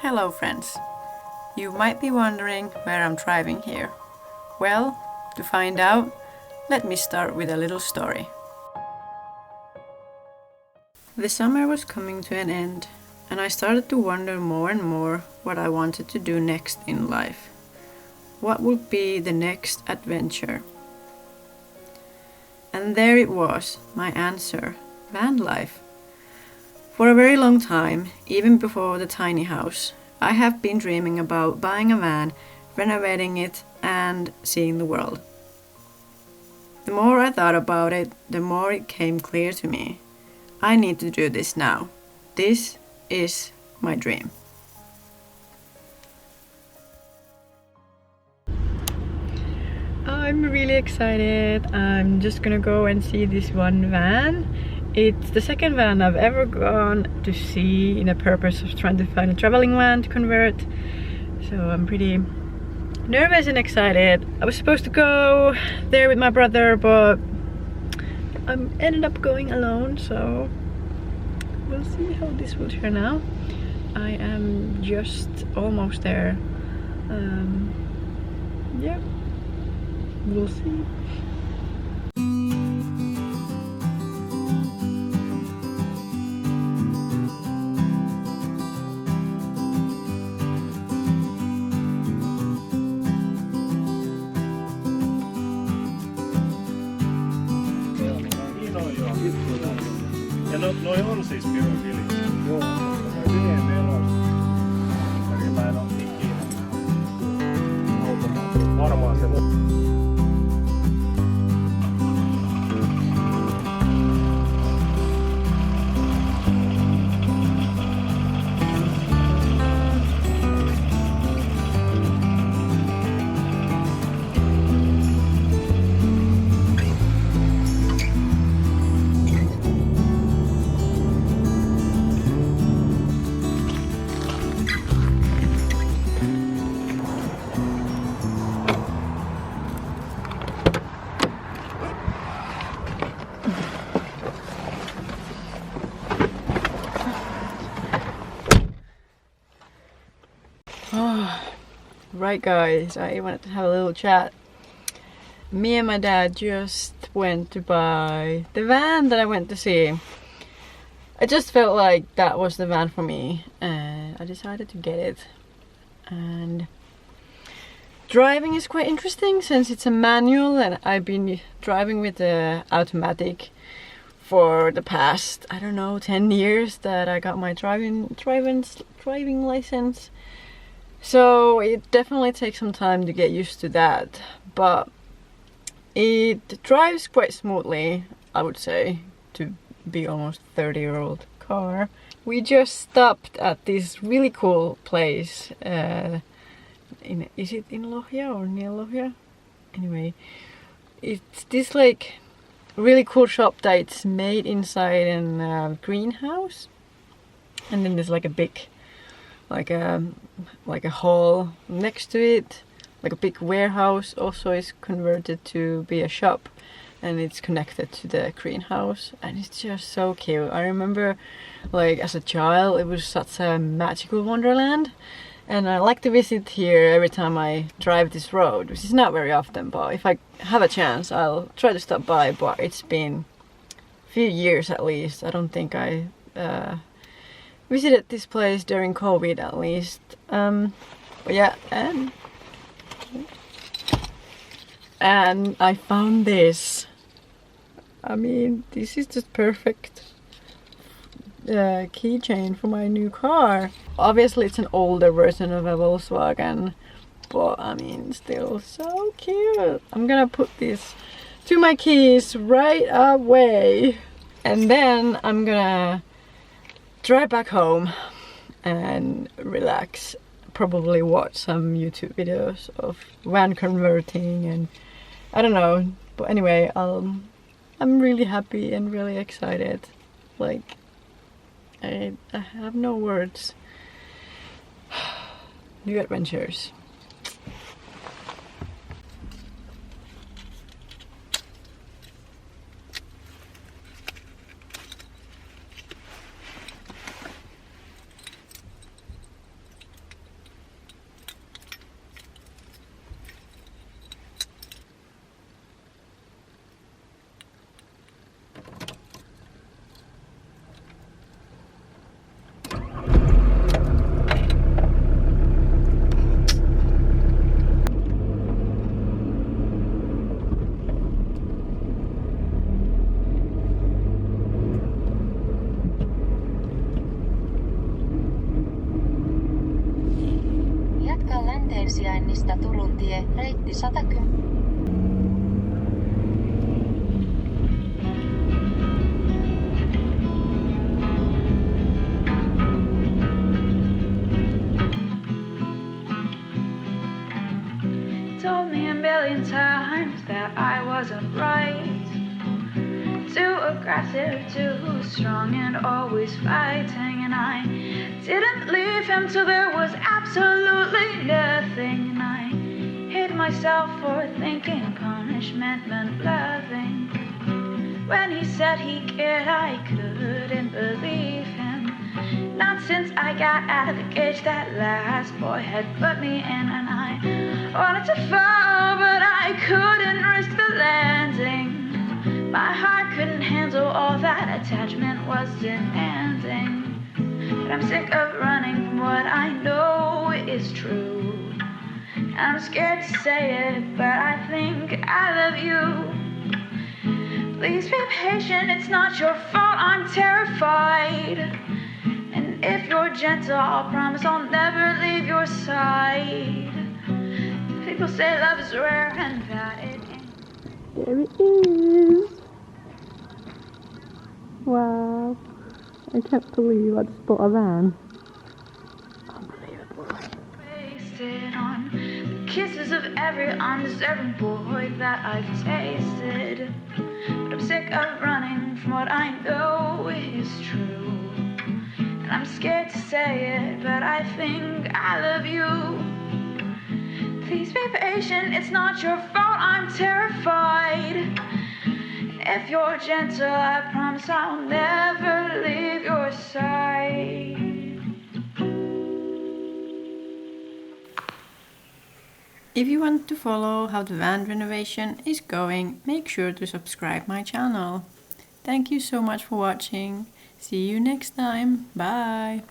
Hello friends! You might be wondering where I'm driving here. Well, to find out, let me start with a little story. The summer was coming to an end, and I started to wonder more and more what I wanted to do next in life. What would be the next adventure? And there it was, my answer, van life. For a very long time, even before the tiny house, I have been dreaming about buying a van, renovating it, and seeing the world. The more I thought about it, the more it came clear to me. I need to do this now. This is my dream. I'm really excited. I'm just gonna go and see this one van. It's the second van I've ever gone to see in the purpose of trying to find a traveling van to convert. So I'm pretty nervous and excited. I was supposed to go there with my brother, but I ended up going alone, so we'll see how this will turn out. I am just almost there. Yeah, we'll see. Ja noi on siis pyörävilisiä. Joo, mutta noi VML on. Eli mä en oo ikinä. Varmaan se Right guys, I wanted to have a little chat. Me and my dad just went to buy the van that I went to see. I just felt like that was the van for me and I decided to get it. And driving is quite interesting since it's a manual and I've been driving with the automatic for the past, I don't know, 10 years that I got my driving license. So it definitely takes some time to get used to that, but it drives quite smoothly, I would say, to be almost 30-year-old car. We just stopped at this really cool place. Is it in Lohja or near Lohja? Anyway, it's this like really cool shop that it's made inside in a greenhouse, and then there's like a big like a hall next to it, like a big warehouse also is converted to be a shop, and it's connected to the greenhouse, and it's just so cute. I remember like as a child it was such a magical wonderland, and I like to visit here every time I drive this road, which is not very often, but if I have a chance I'll try to stop by. But it's been a few years at least. I don't think I visited this place during COVID at least. But yeah, and I found this. I mean, this is just perfect keychain for my new car. Obviously it's an older version of a Volkswagen, but I mean still so cute. I'm gonna put this to my keys right away, and then I'm gonna drive back home and relax, probably watch some YouTube videos of van converting, and I don't know, but anyway, I'm really happy and really excited. Like I have no words. New adventures. kilometrin sijainnista Turun tie, reitti 110. Told me a million times that I wasn't right. Too aggressive, too strong, and always fighting. And I didn't leave him till there was absolutely nothing. And I hate myself for thinking punishment meant loving. When he said he cared, I couldn't believe him. Not since I got out of the cage that last boy had put me in. And I wanted to fall, but I couldn't risk the landing. My heart couldn't handle all that attachment was demanding. But I'm sick of running from what I know is true. And I'm scared to say it, but I think I love you. Please be patient, it's not your fault, I'm terrified. And if you're gentle, I'll promise I'll never leave your side. People say love is rare and that it ain't. There it is! Wow. I can't believe I just bought a van. Unbelievable. Wasted on the kisses of every undeserving boy that I've tasted. But I'm sick of running from what I know is true. And I'm scared to say it, but I think I love you. Please be patient, it's not your fault, I'm terrified. If you're gentle, I promise I'll never leave your side. If you want to follow how the van renovation is going, make sure to subscribe my channel. Thank you so much for watching. See you next time. Bye.